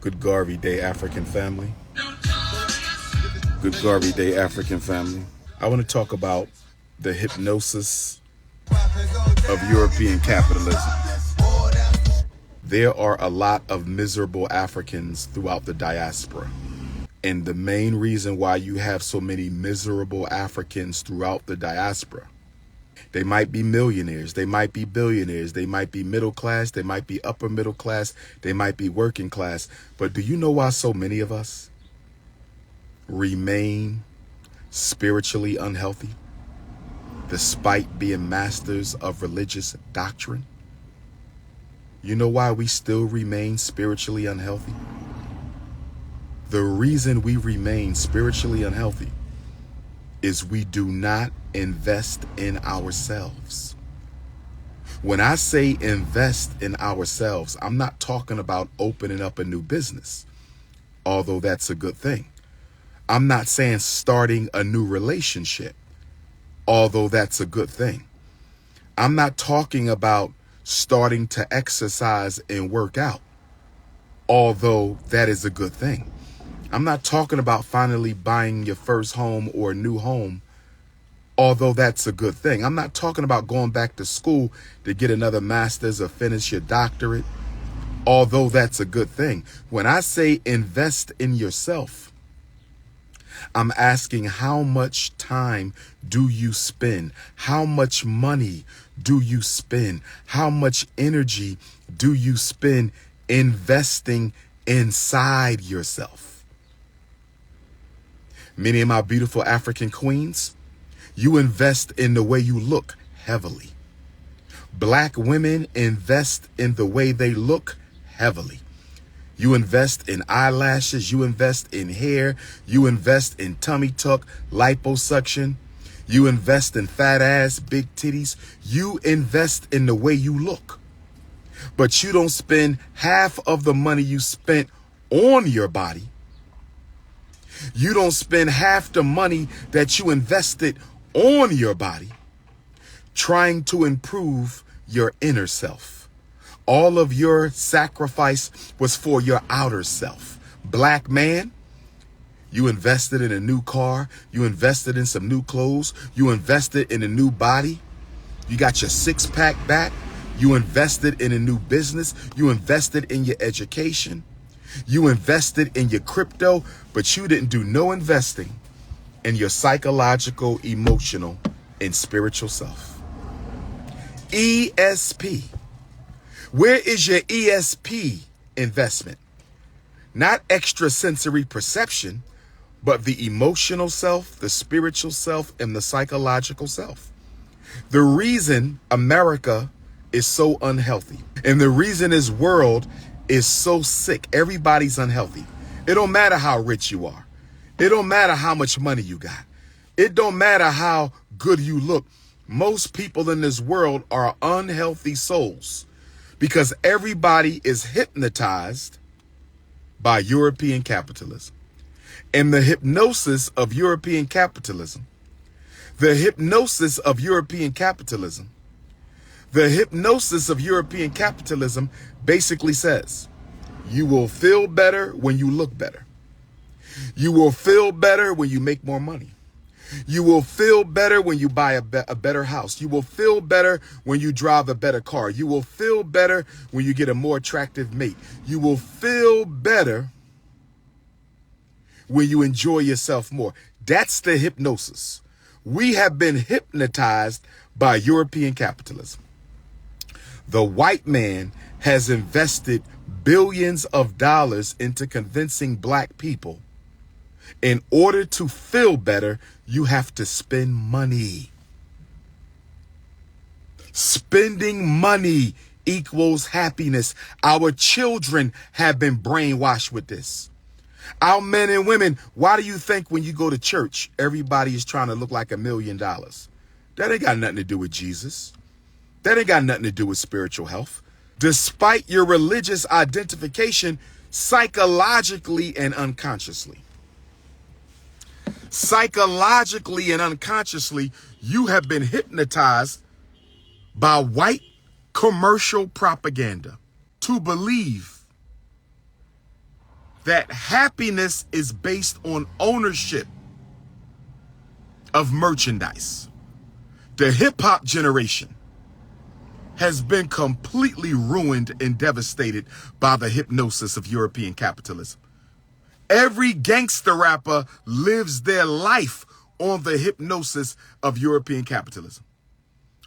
Good Garvey Day, African family. Good Garvey Day, African family. I want to talk about the hypnosis of European capitalism. There are a lot of miserable Africans throughout the diaspora. And the main reason why you have so many miserable Africans throughout the diaspora, they might be millionaires, they might be billionaires, they might be middle class, they might be upper middle class, they might be working class. But do you know why so many of us remain spiritually unhealthy despite being masters of religious doctrine? You know why we still remain spiritually unhealthy? The reason we remain spiritually unhealthy is we do not invest in ourselves. When I say invest in ourselves, I'm not talking about opening up a new business, although that's a good thing. I'm not saying starting a new relationship, although that's a good thing. I'm not talking about starting to exercise and work out, although that is a good thing. I'm not talking about finally buying your first home or a new home, although that's a good thing. I'm not talking about going back to school to get another master's or finish your doctorate, although that's a good thing. When I say invest in yourself, I'm asking, how much time do you spend? How much money do you spend? How much energy do you spend investing inside yourself? Many of my beautiful African queens, you invest in the way you look heavily. Black women invest in the way they look heavily. You invest in eyelashes, you invest in hair, you invest in tummy tuck, liposuction, you invest in fat ass, big titties. You invest in the way you look. But you don't spend half of the money you spent on your body. You don't spend half the money that you invested on your body trying to improve your inner self. All of your sacrifice was for your outer self. Black man, you invested in a new car. You invested in some new clothes. You invested in a new body. You got your six-pack back. You invested in a new business. You invested in your education. You invested in your crypto, but you didn't do no investing in your psychological, emotional, and spiritual self. ESP. Where is your ESP investment? Not extrasensory perception, but the emotional self, the spiritual self, and the psychological self. The reason America is so unhealthy, and the reason this world is so sick, everybody's unhealthy. It don't matter how rich you are. It don't matter how much money you got. It don't matter how good you look. Most people in this world are unhealthy souls because everybody is hypnotized by European capitalism. And the hypnosis of European capitalism, the hypnosis of European capitalism, the hypnosis of European capitalism basically says, you will feel better when you look better. You will feel better when you make more money. You will feel better when you buy a better house. You will feel better when you drive a better car. You will feel better when you get a more attractive mate. You will feel better when you enjoy yourself more. That's the hypnosis. We have been hypnotized by European capitalism. The white man has invested billions of dollars into convincing black people, in order to feel better, you have to spend money. Spending money equals happiness. Our children have been brainwashed with this. Our men and women, why do you think when you go to church, everybody is trying to look like $1 million? That ain't got nothing to do with Jesus. That ain't got nothing to do with spiritual health. Despite your religious identification, psychologically and unconsciously, you have been hypnotized by white commercial propaganda to believe that happiness is based on ownership of merchandise. The hip-hop generation has been completely ruined and devastated by the hypnosis of European capitalism. Every gangster rapper lives their life on the hypnosis of European capitalism.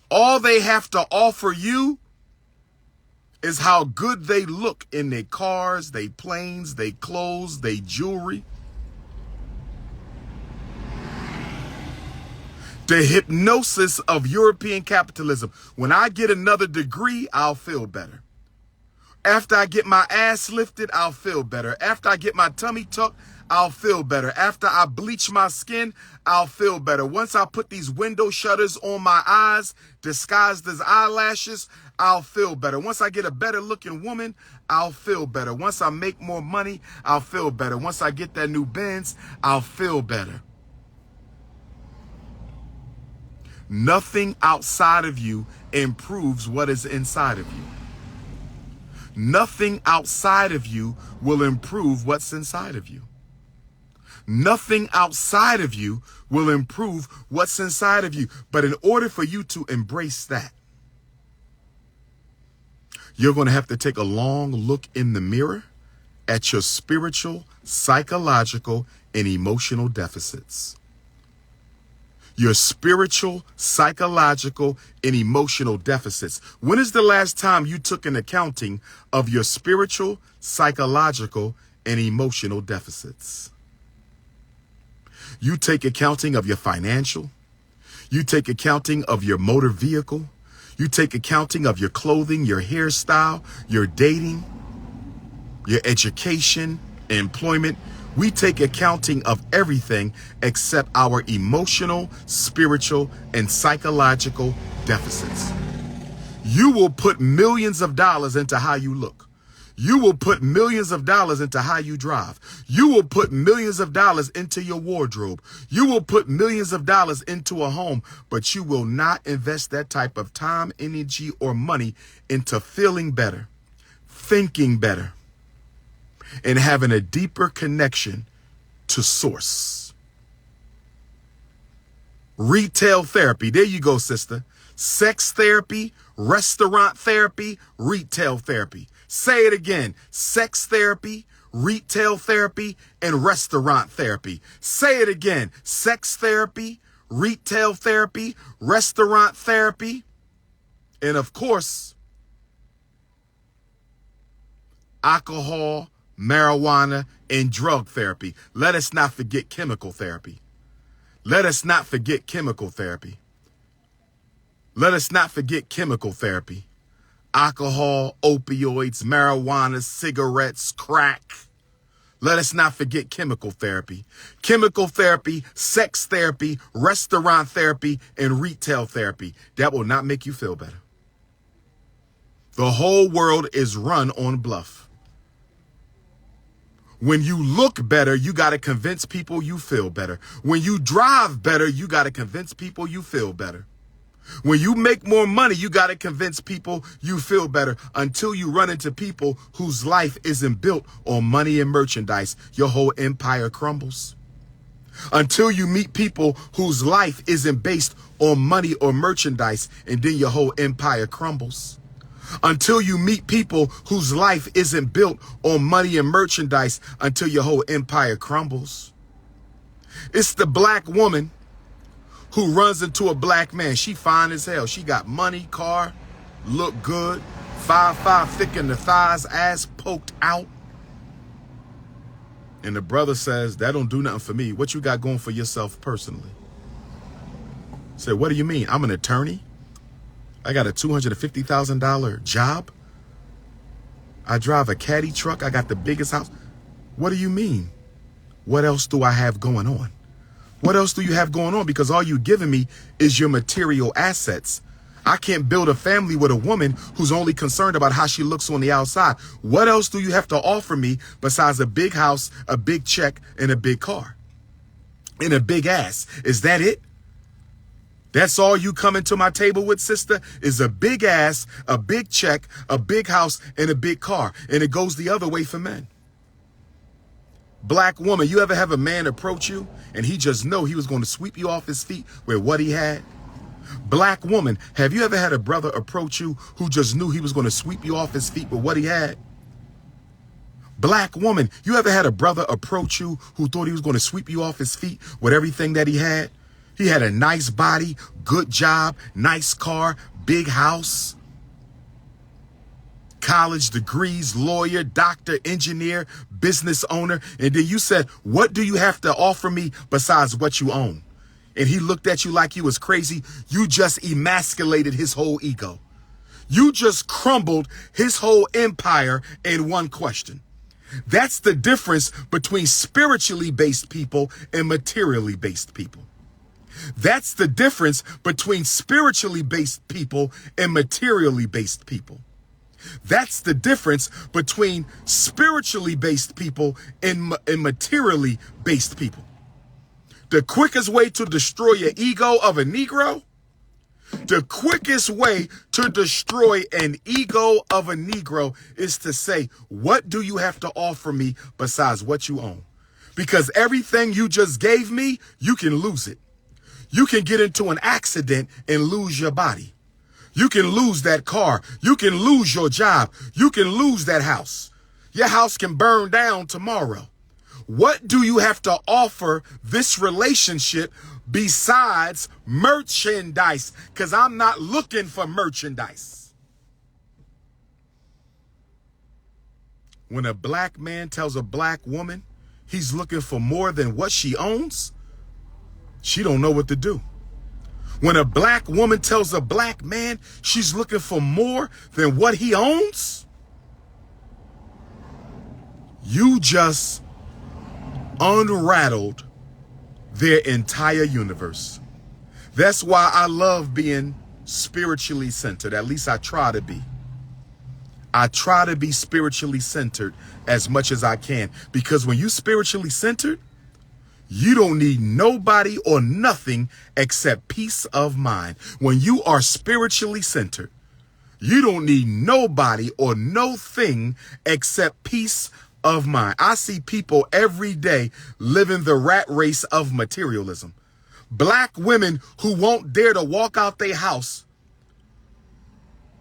All they have to offer you is how good they look in their cars, their planes, their clothes, their jewelry. The hypnosis of European capitalism. When I get another degree, I'll feel better. After I get my ass lifted, I'll feel better. After I get my tummy tucked, I'll feel better. After I bleach my skin, I'll feel better. Once I put these window shutters on my eyes, disguised as eyelashes, I'll feel better. Once I get a better looking woman, I'll feel better. Once I make more money, I'll feel better. Once I get that new Benz, I'll feel better. Nothing outside of you improves what is inside of you. Nothing outside of you will improve what's inside of you. Nothing outside of you will improve what's inside of you. But in order for you to embrace that, you're going to have to take a long look in the mirror at your spiritual, psychological, and emotional deficits. Your spiritual, psychological, and emotional deficits. When is the last time you took an accounting of your spiritual, psychological, and emotional deficits? You take accounting of your financial. You take accounting of your motor vehicle. You take accounting of your clothing, your hairstyle, your dating, your education, employment. We take accounting of everything except our emotional, spiritual, and psychological deficits. You will put millions of dollars into how you look. You will put millions of dollars into how you drive. You will put millions of dollars into your wardrobe. You will put millions of dollars into a home, but you will not invest that type of time, energy, or money into feeling better, thinking better, and having a deeper connection to source. Retail therapy. There you go, sister. Sex therapy, restaurant therapy, retail therapy. Say it again. Sex therapy, retail therapy, and restaurant therapy. Say it again. Sex therapy, retail therapy, restaurant therapy, and of course, alcohol, marijuana, and drug therapy. Let us not forget chemical therapy. Let us not forget chemical therapy. Let us not forget chemical therapy. Alcohol, opioids, marijuana, cigarettes, crack. Let us not forget chemical therapy. Chemical therapy, sex therapy, restaurant therapy, and retail therapy. That will not make you feel better. The whole world is run on bluff. When you look better, you got to convince people you feel better. When you drive better, you got to convince people you feel better. When you make more money, you got to convince people you feel better, until you run into people whose life isn't built on money and merchandise. Your whole empire crumbles. Until you meet people whose life isn't based on money or merchandise, and then your whole empire crumbles. Until you meet people whose life isn't built on money and merchandise, until your whole empire crumbles. It's the black woman who runs into a black man. She fine as hell. She got money, car, look good, 5'5", thick in the thighs, ass poked out. And the brother says, that don't do nothing for me. What you got going for yourself personally? Say, what do you mean? I'm an attorney. I got a $250,000 job. I drive a caddy truck. I got the biggest house. What do you mean? What else do I have going on? What else do you have going on? Because all you giving me is your material assets. I can't build a family with a woman who's only concerned about how she looks on the outside. What else do you have to offer me besides a big house, a big check, and a big car? And a big ass? Is that it? That's all you coming to my table with, sister, is a big ass, a big check, a big house, and a big car. And it goes the other way for men. Black woman, you ever have a man approach you and he just know he was going to sweep you off his feet with what he had? Black woman, have you ever had a brother approach you who just knew he was going to sweep you off his feet with what he had? Black woman, you ever had a brother approach you who thought he was going to sweep you off his feet with everything that he had? He had a nice body, good job, nice car, big house, college degrees, lawyer, doctor, engineer, business owner. And then you said, what do you have to offer me besides what you own? And he looked at you like you was crazy. You just emasculated his whole ego. You just crumbled his whole empire in one question. That's the difference between spiritually based people and materially based people. That's the difference between spiritually based people and materially based people. That's the difference between spiritually based people and materially based people. The quickest way to destroy your ego of a Negro, the quickest way to destroy an ego of a Negro is to say, what do you have to offer me besides what you own? Because everything you just gave me, you can lose it. You can get into an accident and lose your body. You can lose that car. You can lose your job. You can lose that house. Your house can burn down tomorrow. What do you have to offer this relationship besides merchandise? Because I'm not looking for merchandise. When a black man tells a black woman he's looking for more than what she owns, she don't know what to do. When a black woman tells a black man she's looking for more than what he owns, you just unrattled their entire universe. That's why I love being spiritually centered. At least I try to be. I try to be spiritually centered as much as I can, because when you spiritually centered, you don't need nobody or nothing except peace of mind. When you are spiritually centered, you don't need nobody or no thing except peace of mind. I see people every day living the rat race of materialism. Black women who won't dare to walk out their house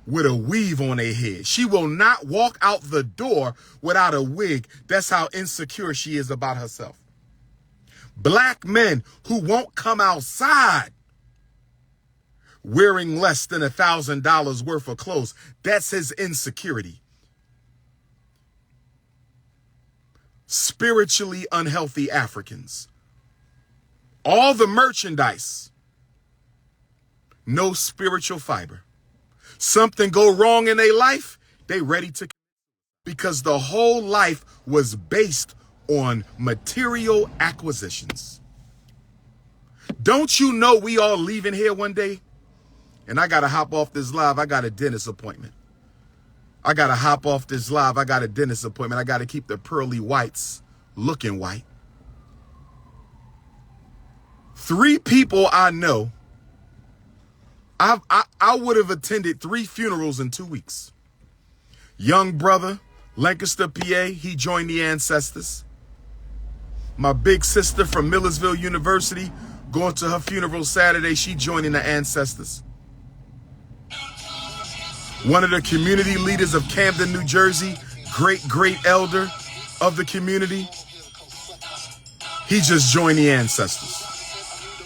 with a weave on their head. She will not walk out the door without a wig. That's how insecure she is about herself. Black men who won't come outside wearing less than $1,000 worth of clothes. That's his insecurity. Spiritually unhealthy Africans. All the merchandise, no spiritual fiber. Something go wrong in their life, they ready to, because the whole life was based on material acquisitions. Don't you know we all leaving here one day? And I got to hop off this live. I got a dentist appointment. I got to hop off this live. I got a dentist appointment. I got to keep the pearly whites looking white. 3 people I know, I would have attended 3 funerals in 2 weeks. Young brother, Lancaster, PA, he joined the Ancestors. My big sister from Millersville University, going to her funeral Saturday, she joining the Ancestors. One of the community leaders of Camden, New Jersey, great elder of the community, he just joined the Ancestors.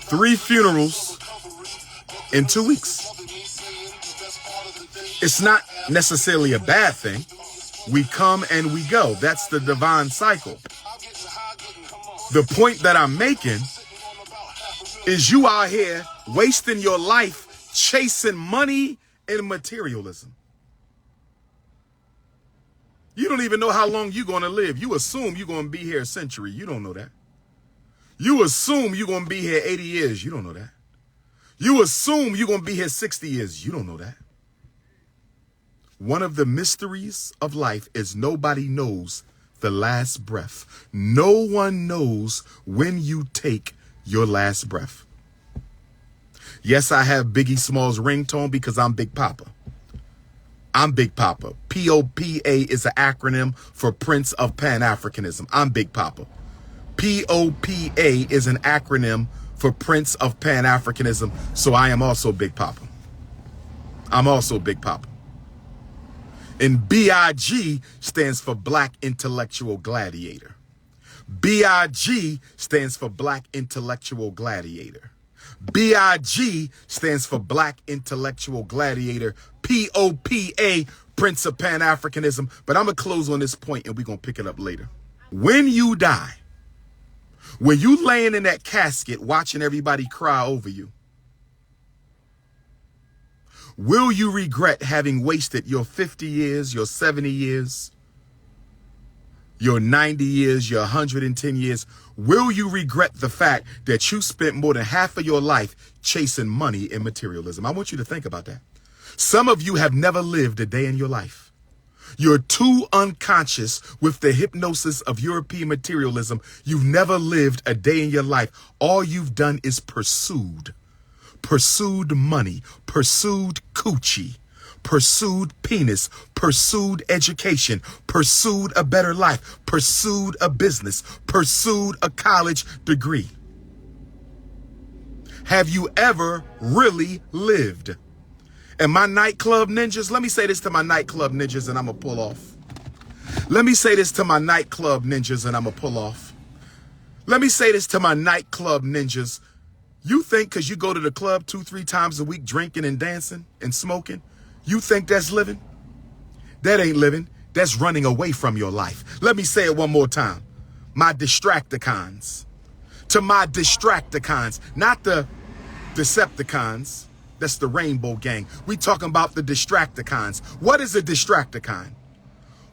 3 funerals in 2 weeks. It's not necessarily a bad thing. We come and we go. That's the divine cycle. The point that I'm making is you out here wasting your life chasing money and materialism. You don't even know how long you're going to live. You assume you're going to be here a century. You don't know that. You assume you're going to be here 80 years. You don't know that. You assume you're going to be here 60 years. You don't know that. One of the mysteries of life is nobody knows the last breath. No one knows when you take your last breath. Yes, I have Biggie Smalls' ringtone because I'm Big Papa. I'm Big Papa. P.O.P.A is an acronym for Prince of Pan-Africanism. I'm Big Papa. POPA is an acronym for Prince of Pan-Africanism, so I am also Big Papa. I'm also Big Papa. And BIG stands for Black Intellectual Gladiator. BIG stands for Black Intellectual Gladiator. BIG stands for Black Intellectual Gladiator. POPA, Prince of Pan-Africanism. But I'm going to close on this point and we're going to pick it up later. When you die, when you laying in that casket watching everybody cry over you, will you regret having wasted your 50 years, your 70 years, your 90 years, your 110 years? Will you regret the fact that you spent more than half of your life chasing money and materialism? I want you to think about that. Some of you have never lived a day in your life. You're too unconscious with the hypnosis of European materialism. You've never lived a day in your life. All you've done is pursued money, pursued coochie, pursued penis, pursued education, pursued a better life, pursued a business, pursued a college degree. Have you ever really lived? And my nightclub ninjas, let me say this to my nightclub ninjas and I'm going to pull off. Let me say this to my nightclub ninjas and I'm going to pull off. Let me say this to my nightclub ninjas. You think because you go to the club 2-3 times a week drinking and dancing and smoking, you think that's living? That ain't living. That's running away from your life. Let me say it one more time. My distracticons. To my distracticons, not the Decepticons. That's the Rainbow Gang. We talking about the distracticons. What is a distracticon?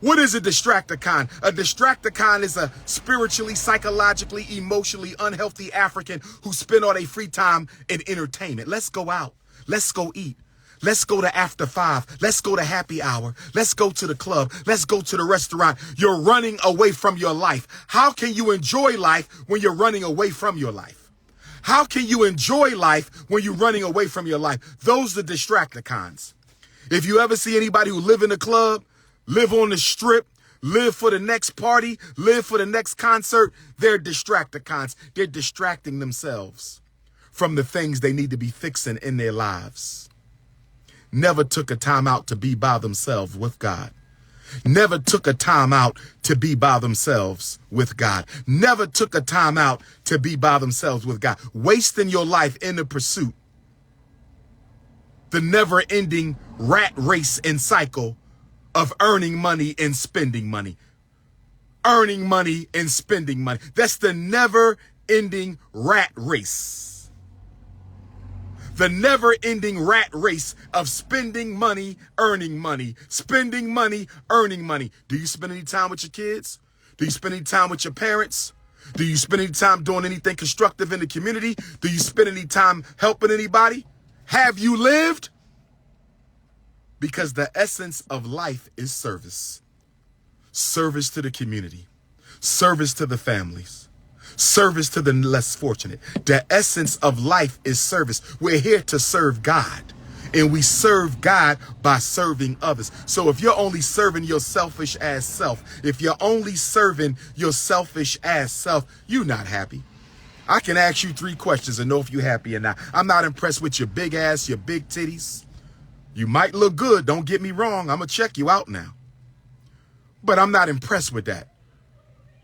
What is a distracticon? A distracticon is a spiritually, psychologically, emotionally unhealthy African who spend all their free time in entertainment. Let's go out. Let's go eat. Let's go to after 5. Let's go to happy hour. Let's go to the club. Let's go to the restaurant. You're running away from your life. How can you enjoy life when you're running away from your life? How can you enjoy life when you're running away from your life? Those are distracticons. If you ever see anybody who live in the club, live on the strip, live for the next party, live for the next concert, they're distracticons. They're distracting themselves from the things they need to be fixing in their lives. Never took a time out to be by themselves with God. Never took a time out to be by themselves with God. Never took a time out to be by themselves with God. Wasting your life in the pursuit. The never-ending rat race and cycle of earning money and spending money. Earning money and spending money. That's the never-ending rat race. The never-ending rat race of spending money, earning money, spending money, earning money. Do you spend any time with your kids? Do you spend any time with your parents? Do you spend any time doing anything constructive in the community? Do you spend any time helping anybody? Have you lived? Because the essence of life is service. Service to the community. Service to the families. Service to the less fortunate. The essence of life is service. We're here to serve God. And we serve God by serving others. So if you're only serving your selfish ass self, if you're only serving your selfish ass self, you're not happy. I can ask you 3 questions and know if you're happy or not. I'm not impressed with your big ass, your big titties. You might look good. Don't get me wrong. I'm going to check you out now. But I'm not impressed with that.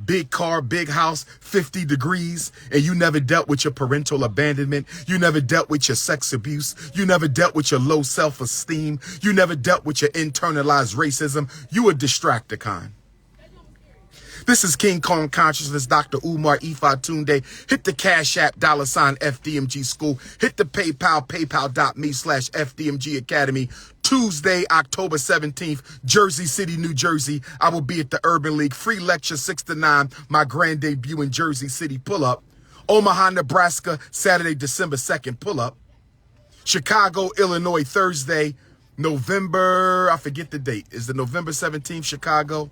Big car, big house, 50 degrees, and you never dealt with your parental abandonment. You never dealt with your sex abuse. You never dealt with your low self-esteem. You never dealt with your internalized racism. You a distracticon. This is King Kong Consciousness, Dr.UMAR, Ifa Tunde. Hit the Cash App, $ FDMG School. Hit the PayPal, paypal.me/FDMG Academy. Tuesday, October 17th, Jersey City, New Jersey. I will be at the Urban League. Free lecture 6 to 9. My grand debut in Jersey City. Pull up. Omaha, Nebraska, Saturday, December 2nd. Pull up. Chicago, Illinois, Thursday, November, I forget the date. Is it November 17th, Chicago?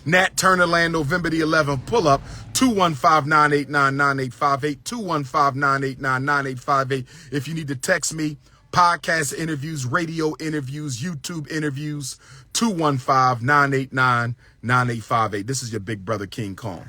Nat Turner Land, November the 11th. Pull up. 215-989-9858. 215-989-9858. If you need to text me, podcast interviews, radio interviews, YouTube interviews, 215-989-9858. This is your big brother, King Kong.